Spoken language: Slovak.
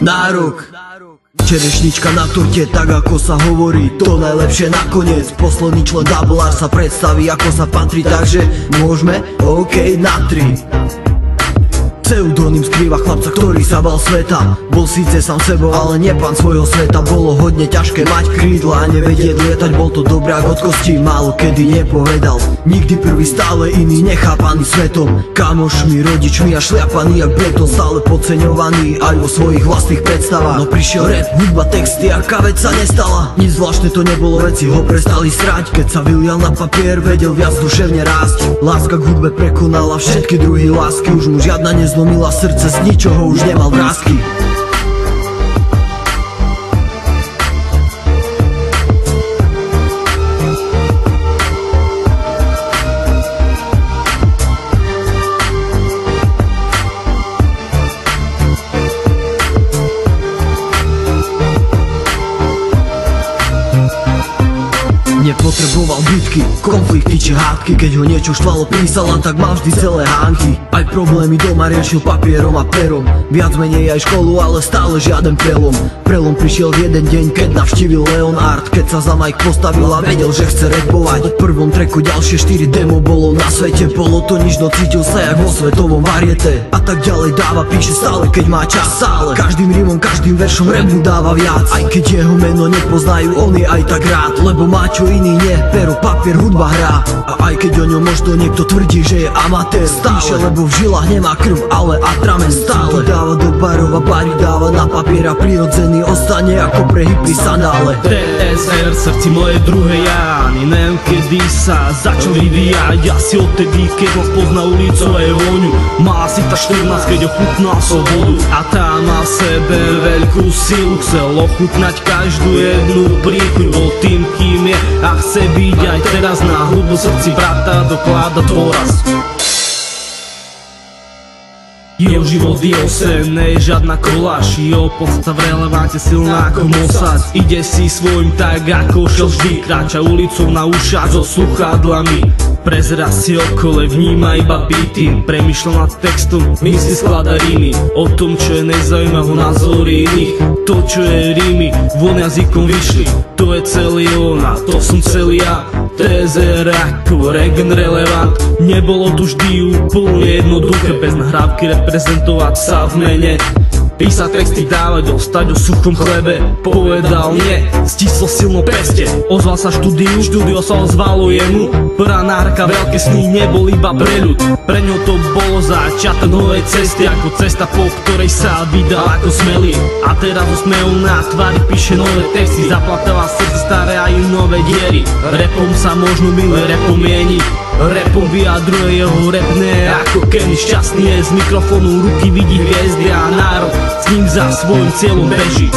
nárok. Čerešnička na torte, tak ako sa hovorí, to najlepšie nakoniec. Posledný člen Double R sa predstaví ako sa patrí, takže môžeme? OK, na 3. Pseudonym skrýva chlapca, ktorý sa bal sveta. Bol síce sám sebou, ale nie pán svojho sveta. Bolo hodne ťažké mať krídla a nevedieť lietať. Bol to dobrák od kosti, málo kedy nepovedal. Nikdy prvý, stále iný, nechápaný svetom. Kamošmi, rodičmi a šliapaný jak beton. Stále podceňovaný aj vo svojich vlastných predstavách. No prišiel rap, hudba, texty a vec sa nestala. Nič zvláštne to nebolo, veci ho prestali srať. Keď sa vylial na papier, vedel viac duševne rásť. Láska k hudbe prekonala všetky druhy lásky. Už mu žiadna nezlomila srdce, z ničoho už nemal vrásky. Nepotreboval bitky, konflikty či hádky. Keď ho niečo štvalo, písal, a tak mal vždy celé hánky. Aj problémy doma riešil papierom a perom. Viac menej aj školu, ale stále žiaden prelom. Prelom prišiel v jeden deň, keď navštívil Leonard. Keď sa za mic postavil a vedel, že chce rapovať. Po prvom tracku ďalšie 4 demo bolo na svete. Bolo to nič, no cítil sa jak vo svetovom variete. A tak ďalej dáva, píše stále, keď má čas. Stále každým rímom, každým veršom rap mu dáva viac. Aj keď jeho meno nepoznajú, on je aj tak rád. Lebo má čo iný nie, pero papier, hudba hrá. A aj keď o ňom možno niekto tvrdí, že je amatér, píše, lebo v žilách nemá krv, ale atramen stále. Dáva do barov a bary dáva na papier a prirodzený ostane ako pre hippie sandále. TSR, srdci moje druhé ja. Ani neviem kedy sa začal vyvíjať. Asi odtedy, keď ma spozna ulicu a je voňu. Má asi ta 14, keď ochutnal slobodu. A tá má v sebe veľkú silu. Chcel ochutnať každú jednu príchuť. Bol tým, kým je a chce byť aj teraz. Na hudbu srdci brata dokláda dôraz. Jeho život je sen, nie je žiadna koláž. Jeho podstata v relevante silná ako Mossad. Ide si svojím tak ako šel vždy. Kráča ulicou na ušách so sluchadlami. Prezerá si okolo, vníma iba beaty. Premýšľa nad textom, myslí, skladá rímy. O tom, čo je nezaujíma ho názory iných. To, čo je rímy, von jazykom vyšli. To je celý on a to som celý ja. TSR ako regen relevant. Nebolo tu vždy úplne jednoduché, bez nahrávky reprezentovať sa v mene. Písať texty, dávať, ostať o suchom chlebe. Povedal nie, stislo silno peste. Ozval sa štúdio sa ozvalo jemu. Prvá náhrka, veľké sny nebol iba preľud. Pre ňo to bolo začiatok novej cesty, ako cesta, po ktorej sa vydal ako smelý. A teraz usmevom na tvári píše nové texty. Zaplatáva srdce staré aj nové diery. Rapom sa možno miluje, rapom mieni. Rapom vyjadruje jeho rap, ne ako Kenny. Šťastný je z mikrofónu, ruky vidí hviezdy a národ s ním za svojím cieľom beží.